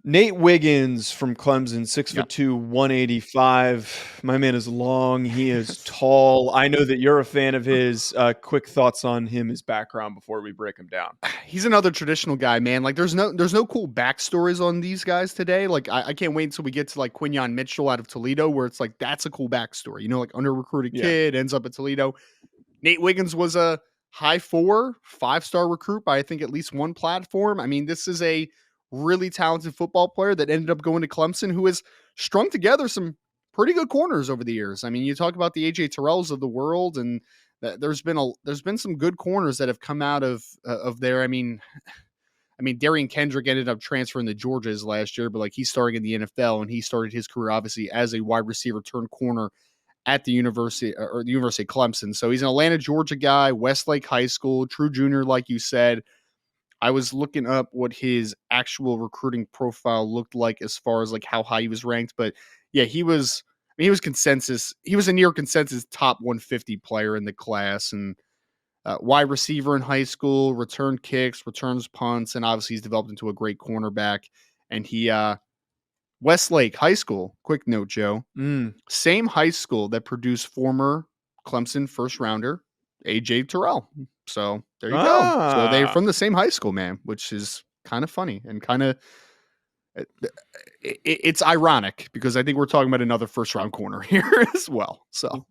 Nate Wiggins from Clemson, Yep. 6'2", 185. My man is long. He is tall. I know that you're a fan of his. Quick thoughts on him, his background before we break him down. He's another traditional guy, man. Like there's no cool backstories on these guys today. Like I can't wait until we get to like Quinyon Mitchell out of Toledo, where it's like that's a cool backstory. Like under recruited Yeah. kid ends up at Toledo. Nate Wiggins was a high 5-star recruit by I think at least one platform. I mean, this is a really talented football player that ended up going to Clemson, who has strung together some pretty good corners over the years. I mean, you talk about the AJ Terrells of the world, and there's been some good corners that have come out of there. I mean, Darian Kendrick ended up transferring to Georgia's last year, but like he's starting in the NFL, and he started his career obviously as a wide receiver turned corner at the University of Clemson. So he's an Atlanta, Georgia guy, Westlake High School, true junior, like you said. I was looking up what his actual recruiting profile looked like as far as like how high he was ranked, but yeah, he was consensus. He was a near consensus top 150 player in the class, and wide receiver in high school, returned kicks, returns punts, and obviously he's developed into a great cornerback. And he Westlake High School. Quick note, Joe. Mm. Same high school that produced former Clemson first rounder AJ Terrell. So there you go. So they're Ah. from the same high school, man, which is kind of funny and kind of it's ironic because I think we're talking about another first round corner here as well. So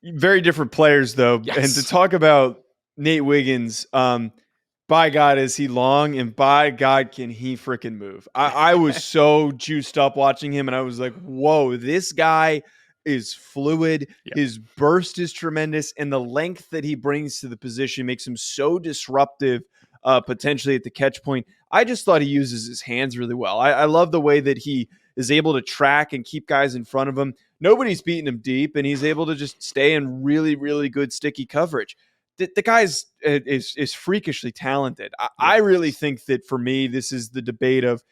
Very different players, though. And to yes, talk about Nate Wiggins, by God, is he long, and by God, can he freaking move. I was so juiced up watching him, and I was like, whoa, this guy is fluid. yeah, His burst is tremendous, and the length that he brings to the position makes him so disruptive, potentially at the catch point. I just thought he uses his hands really well. I love the way that he is able to track and keep guys in front of him. Nobody's beating him deep, and he's able to just stay in really, really good sticky coverage. The guy's is freakishly talented. I really yes, think that for me, this is the debate of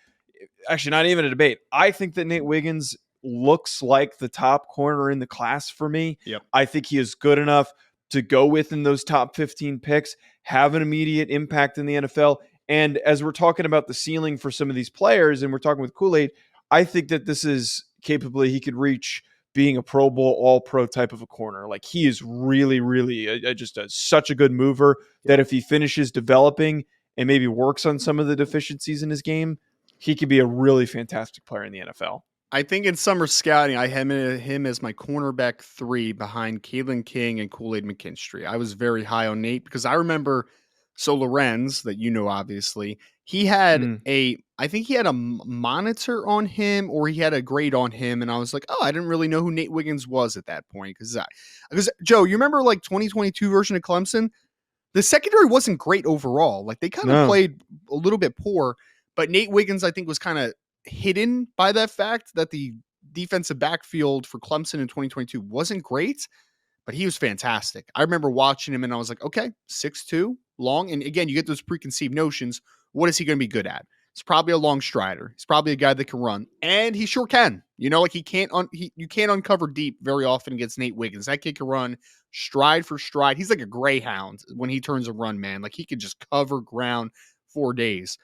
actually not even a debate. I think that Nate Wiggins looks like the top corner in the class for me. yep. I think he is good enough to go within those top 15 picks, have an immediate impact in the NFL. And as we're talking about the ceiling for some of these players, and we're talking with Kool-Aid, I think that this is capably he could reach being a Pro Bowl, All Pro type of a corner. Like he is really, really such a good mover that if he finishes developing and maybe works on some of the deficiencies in his game, he could be a really fantastic player in the NFL. I think in summer scouting, I had him as my cornerback 3 behind Kalen King and Kool-Aid McKinstry. I was very high on Nate because I remember Lorenz, that you know, obviously, he had Mm. I think he had a monitor on him or he had a grade on him. And I was like, oh, I didn't really know who Nate Wiggins was at that point. Because Joe, you remember like 2022 version of Clemson? The secondary wasn't great overall. Like they kind of No. played a little bit poor, but Nate Wiggins, I think, was kind of hidden by that fact that the defensive backfield for Clemson in 2022 wasn't great, but he was fantastic. I remember watching him and I was like, okay, 6'2", long. And again, you get those preconceived notions. What is he going to be good at? He's probably a long strider. He's probably a guy that can run, and he sure can. Like you can't uncover deep very often against Nate Wiggins. That kid can run stride for stride. He's like a greyhound when he turns a run, man. Like he could just cover ground for days.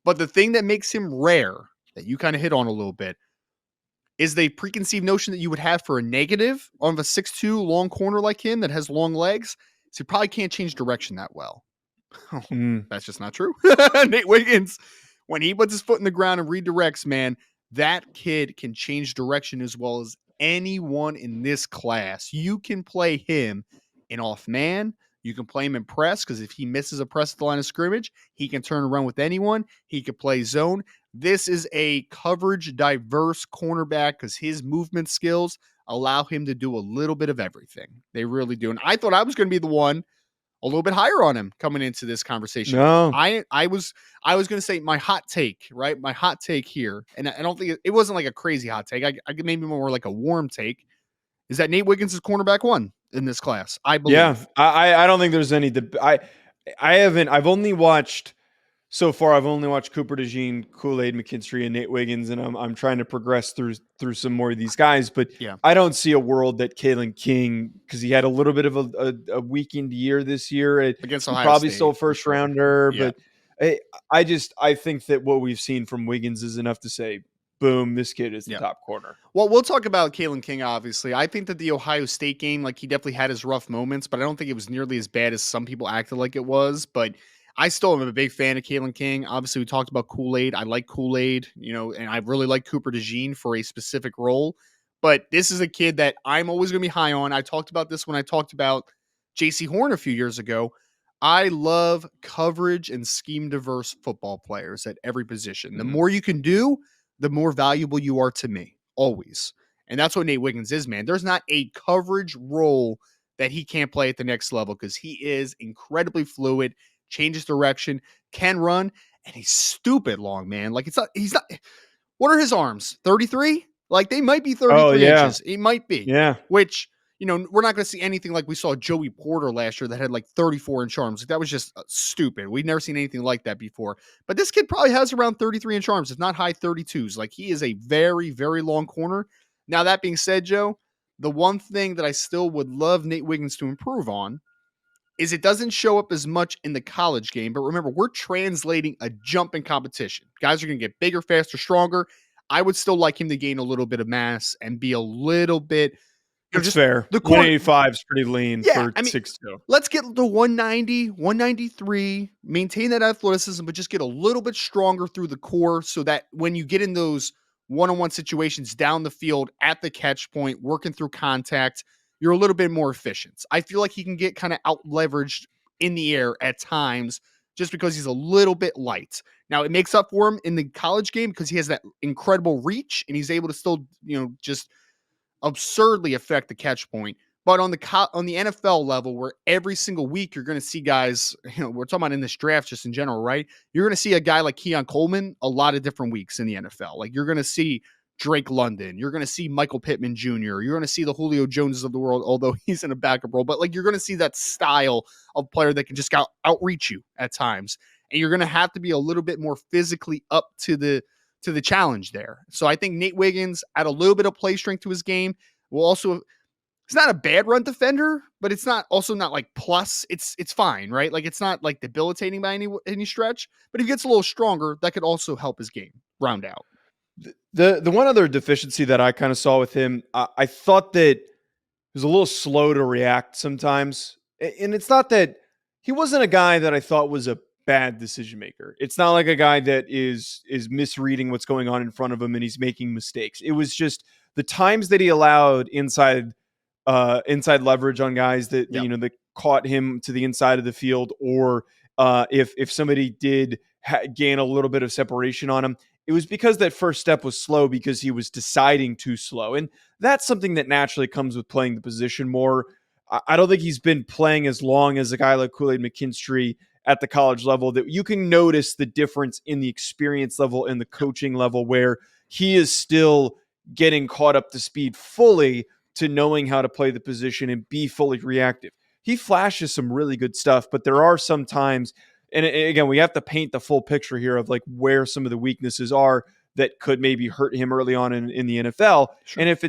But the thing that makes him rare, that you kind of hit on a little bit, is the preconceived notion that you would have for a negative on a 6'2" long corner like him that has long legs. So he probably can't change direction that well. Oh, Mm. that's just not true. Nate Wiggins, when he puts his foot in the ground and redirects, man, that kid can change direction as well as anyone in this class. You can play him in off man. You can play him in press because if he misses a press at the line of scrimmage, he can turn around with anyone. He can play zone. This is a coverage diverse cornerback because his movement skills allow him to do a little bit of everything. They really do. And I thought I was going to be the one a little bit higher on him coming into this conversation. No. I was going to say my hot take, right? My hot take here, and I don't think it wasn't like a crazy hot take. I maybe more like a warm take is that Nate Wiggins is cornerback 1 in this class. I Yeah. believe. I don't think there's any I haven't I've only watched so far, I've only watched Cooper DeJean, Kool-Aid McKinstry, and Nate Wiggins, and I'm trying to progress through some more of these guys. But Yeah. I don't see a world that Kalen King, because he had a little bit of a weakened year this year. Against He Ohio probably still State, for first sure. rounder, Yeah. but I, I think that what we've seen from Wiggins is enough to say, boom, this kid is the Yeah. top corner. Well, we'll talk about Kalen King, obviously. I think that the Ohio State game, like, he definitely had his rough moments, but I don't think it was nearly as bad as some people acted like it was. But I still am a big fan of Kalen King. Obviously, we talked about Kool-Aid. I like Kool-Aid, and I really like Cooper DeJean for a specific role. But this is a kid that I'm always going to be high on. I talked about this when I talked about JC Horn a few years ago. I love coverage and scheme diverse football players at every position. The more you can do, the more valuable you are to me, always. And that's what Nate Wiggins is, man. There's not a coverage role that he can't play at the next level because he is incredibly fluid, changes direction, can run, and he's stupid long, man. Like, he's not, what are his arms? 33? Like, they might be Oh 33 yeah, inches. It might be, yeah. which, we're not going to see anything like we saw Joey Porter last year that had like 34-inch arms. Like, that was just stupid. We've never seen anything like that before. But this kid probably has around 33-inch arms, if not high 32s. Like, he is a very, very long corner. Now, that being said, Joe, the one thing that I still would love Nate Wiggins to improve on is it doesn't show up as much in the college game. But remember, we're translating a jump in competition. Guys are going to get bigger, faster, stronger. I would still like him to gain a little bit of mass and be a little bit, That's just fair. the corner. 185 is pretty lean Yeah, for I mean, 6'2". let's get the 190, 193, maintain that athleticism, but just get a little bit stronger through the core so that when you get in those one-on-one situations down the field at the catch point, working through contact, you're a little bit more efficient. I feel like he can get kind of out leveraged in the air at times just because he's a little bit light. Now, it makes up for him in the college game because he has that incredible reach and he's able to still, just absurdly affect the catch point. But on the NFL level, where every single week you're going to see guys, we're talking about in this draft just in general, right? You're going to see a guy like Keon Coleman a lot of different weeks in the NFL. Like, you're going to see Drake London, you're going to see Michael Pittman Jr., you're going to see the Julio Joneses of the world, although he's in a backup role. But like, you're going to see that style of player that can just outreach you at times, and you're going to have to be a little bit more physically up to the challenge there. So I think Nate Wiggins add a little bit of play strength to his game. Will also, it's not a bad run defender, but it's not like plus. It's fine, right? Like, it's not like debilitating by any stretch. But if he gets a little stronger, that could also help his game round out. The one other deficiency that I kind of saw with him, I thought that he was a little slow to react sometimes. And it's not that he wasn't a guy that I thought was a bad decision maker. It's not like a guy that is misreading what's going on in front of him and he's making mistakes. It was just the times that he allowed inside leverage on guys that that caught him to the inside of the field, or if somebody did gain a little bit of separation on him, it was because that first step was slow because he was deciding too slow. And that's something that naturally comes with playing the position more. I don't think he's been playing as long as a guy like Kool-Aid McKinstry at the college level that you can notice the difference in the experience level and the coaching level, where he is still getting caught up to speed fully to knowing how to play the position and be fully reactive. He flashes some really good stuff, but there are some times, and again, we have to paint the full picture here of like where some of the weaknesses are that could maybe hurt him early on in the NFL. Sure. And if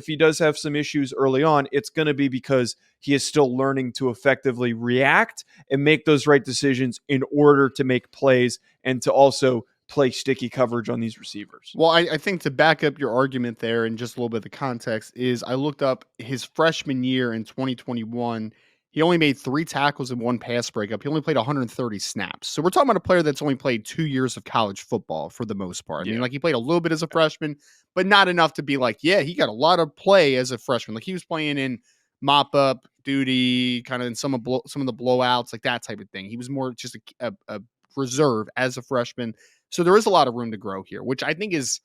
he does have some issues early on, it's going to be because he is still learning to effectively react and make those right decisions in order to make plays and to also play sticky coverage on these receivers. Well, I think to back up your argument there and just a little bit of the context is I looked up his freshman year in 2021. He only made 3 tackles and 1 pass breakup. He only played 130 snaps. So we're talking about a player that's only played 2 years of college football for the most part. I mean, like, he played a little bit as a freshman, but not enough to be like, yeah, he got a lot of play as a freshman. Like, he was playing in mop-up duty, kind of in some of the blowouts, like that type of thing. He was more just a reserve as a freshman. So there is a lot of room to grow here, which I think it's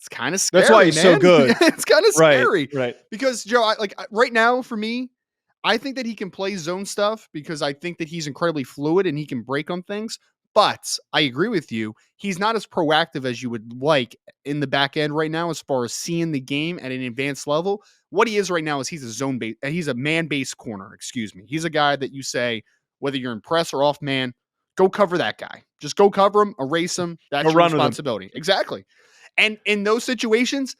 kind of scary. That's why he's so good. It's kind of scary. Right. Because, Joe, right now for me, I think that he can play zone stuff because I think that he's incredibly fluid and he can break on things. But I agree with you. He's not as proactive as you would like in the back end right now as far as seeing the game at an advanced level. What he is right now is he's a man-based corner, excuse me. He's a guy that you say, whether you're in press or off man, go cover that guy. Just go cover him, erase him. That's your responsibility. Exactly. And in those situations,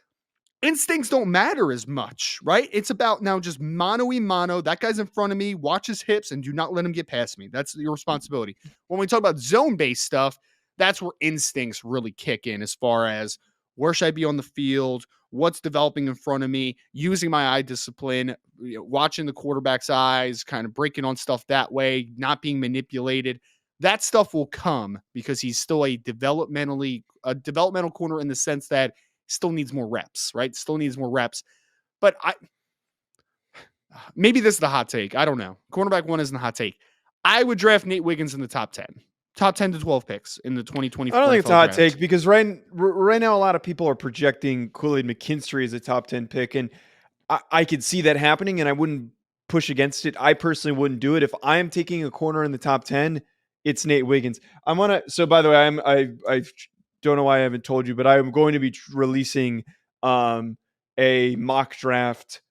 instincts don't matter as much, right? It's about now just mano. That guy's in front of me. Watch his hips and do not let him get past me. That's your responsibility. When we talk about zone-based stuff, that's where instincts really kick in as far as where should I be on the field, what's developing in front of me, using my eye discipline, watching the quarterback's eyes, kind of breaking on stuff that way, not being manipulated. That stuff will come because he's still a developmental corner in the sense that still needs more reps, right? Still needs more reps. But maybe this is the hot take. I don't know. Cornerback 1 isn't a hot take. I would draft Nate Wiggins in the top 10. Top 10 to 12 picks in the 2024 I don't think it's a hot draft. take because right now a lot of people are projecting Kool-Aid McKinstry as a top 10 pick, and I could see that happening, and I wouldn't push against it. I personally wouldn't do it. If I am taking a corner in the top 10, it's Nate Wiggins. So by the way, I don't know why I haven't told you, but I am going to be releasing a mock draft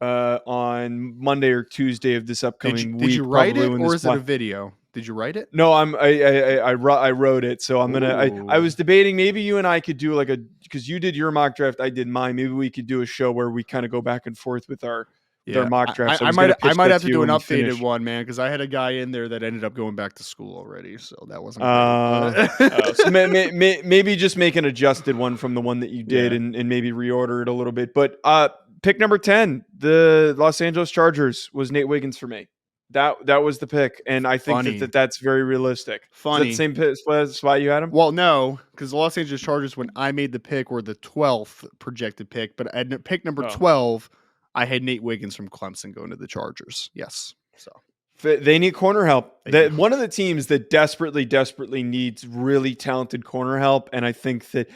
on Monday or Tuesday of this upcoming week. Did you write it, when or this is it a video? Did you write it? No, I wrote it, so I'm gonna. I was debating maybe you and I could do because you did your mock draft, I did mine. Maybe we could do a show where we kind of go back and forth with our mock drafts. I might have to do an updated one, man, because I had a guy in there that ended up going back to school already, so that wasn't great. So maybe just make an adjusted one from the one that you did, and maybe reorder it a little bit. But pick number 10, the Los Angeles Chargers, was Nate Wiggins for me. That was the pick, and I think that's very realistic. Funny. Is that the same spot you had him? Well, no, because the Los Angeles Chargers, when I made the pick, were the 12th projected pick, but at pick number 12, I had Nate Wiggins from Clemson going to the Chargers. Yes, so they need corner help. One of the teams that desperately needs really talented corner help, and I think that,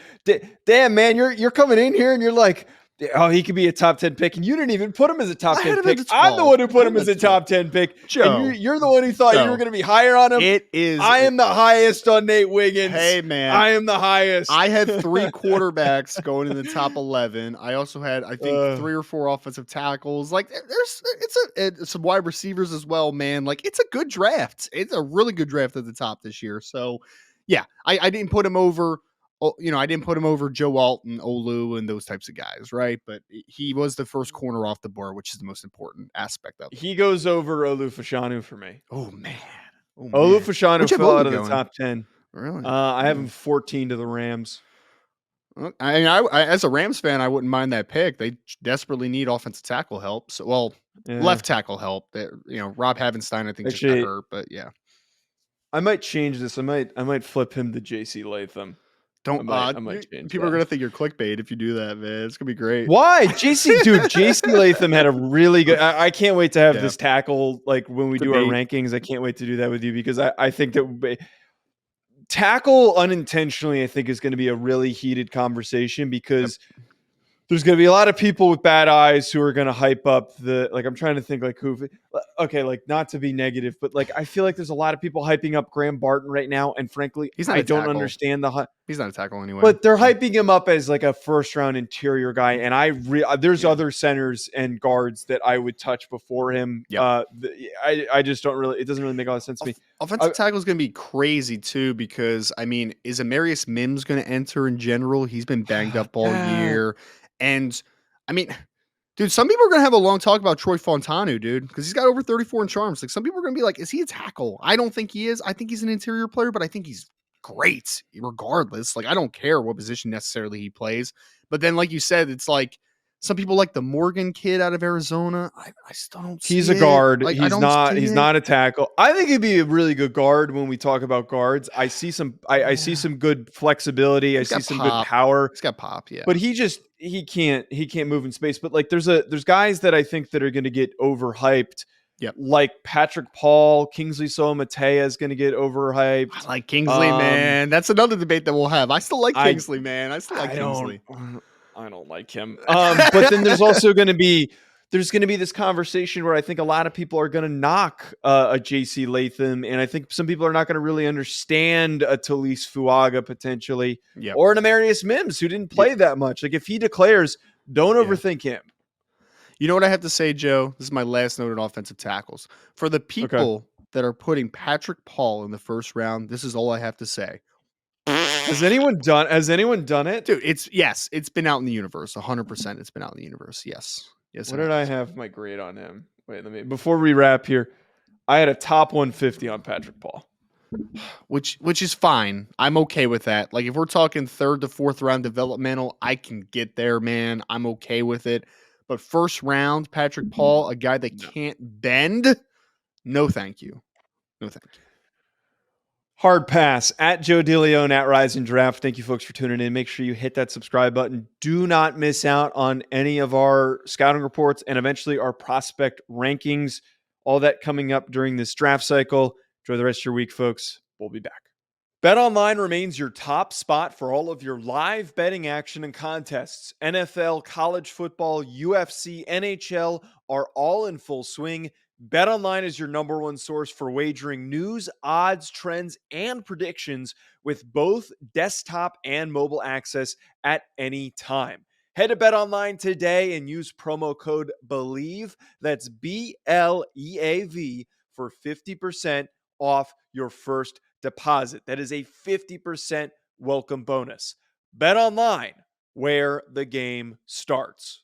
damn man, you're coming in here and you're like, oh, he could be a top 10 pick, and you didn't even put him as a top 10 pick. I'm the one who put him as a top 10 pick. Joe, and you're the one who thought you were going to be higher on him. I am the highest on Nate Wiggins. Hey, man. I am the highest. I had 3 quarterbacks going in the top 11. I also had, I think, 3 or 4 offensive tackles. Like, it's some wide receivers as well, man. Like, it's a good draft. It's a really good draft at the top this year. So, yeah, I didn't put him over. I didn't put him over Joe Alton, Olu, and those types of guys, right? But he was the first corner off the board, which is the most important aspect of it. He goes over Olu Fashanu for me. Oh, man. Olu Fashanu fell out of the top 10. Really? I have him 14 to the Rams. I mean, I as a Rams fan, I wouldn't mind that pick. They desperately need offensive tackle help. So, left tackle help. Rob Havenstein, I think, just got hurt. But yeah, I might change this. I might flip him to J.C. Latham. Don't. I might change. People are gonna think you're clickbait if you do that, man. It's gonna be great. Why, J.C. Latham had a really good. I can't wait to have this tackle when we do our rankings. I can't wait to do that with you because I think that tackle unintentionally, I think, is going to be a really heated conversation because there's going to be a lot of people with bad eyes who are going to hype up I'm trying to think who, not to be negative, but I feel like there's a lot of people hyping up Graham Barton right now. And frankly, I don't understand he's not a tackle anyway, but they're hyping him up as a first round interior guy. And there's other centers and guards that I would touch before him. Yep. I just don't really, it doesn't really make a lot of sense to me. Offensive tackle is going to be crazy too, because is Amarius Mims going to enter in general? He's been banged up all year. And dude, some people are going to have a long talk about Troy Fontanu, dude, because he's got over 34 in charms. Some people are going to be like, is he a tackle? I don't think he is. I think he's an interior player, but I think he's great regardless. I don't care what position necessarily he plays. But then, like you said, it's some people like the Morgan kid out of Arizona. I still don't see He's a guard. He's not a tackle. I think he'd be a really good guard when we talk about guards. I see some good flexibility. I see some good power. He's got pop, yeah. But he can't move in space. But there's guys that I think that are going to get overhyped. Yep. Like Patrick Paul, Kingsley Somatea is going to get overhyped. I like Kingsley, man. That's another debate that we'll have. I still like Kingsley, man. Kingsley. I don't like him. But then there's also going to be this conversation where I think a lot of people are going to knock a J.C. Latham, and I think some people are not going to really understand a Talise Fuaga potentially, or an Amarius Mims who didn't play that much. If he declares, don't overthink him. You know what I have to say, Joe? This is my last note on offensive tackles. For the people that are putting Patrick Paul in the first round, this is all I have to say. Has anyone done it? Dude, it's been out in the universe. 100% it's been out in the universe. Yes. Yes, What it did I has. have my grade on him? Wait, before we wrap here, I had a top 150 on Patrick Paul. Which is fine. I'm okay with that. Like if we're talking third to fourth round developmental, I can get there, man. I'm okay with it. But first round, Patrick Paul, a guy that No. can't bend, no thank you. No thank you. Hard pass at Joe DeLeone at Rise and Draft. Thank you, folks, for tuning in. Make sure you hit that subscribe button. Do not miss out on any of our scouting reports and eventually our prospect rankings. All that coming up during this draft cycle. Enjoy the rest of your week, folks. We'll be back. BetOnline remains your top spot for all of your live betting action and contests. NFL, college football, UFC, NHL are all in full swing. BetOnline is your number one source for wagering news, odds, trends, and predictions with both desktop and mobile access at any time. Head to BetOnline today and use promo code BELIEVE, that's BLEAV, for 50% off your first deposit. That is a 50% welcome bonus. BetOnline, where the game starts.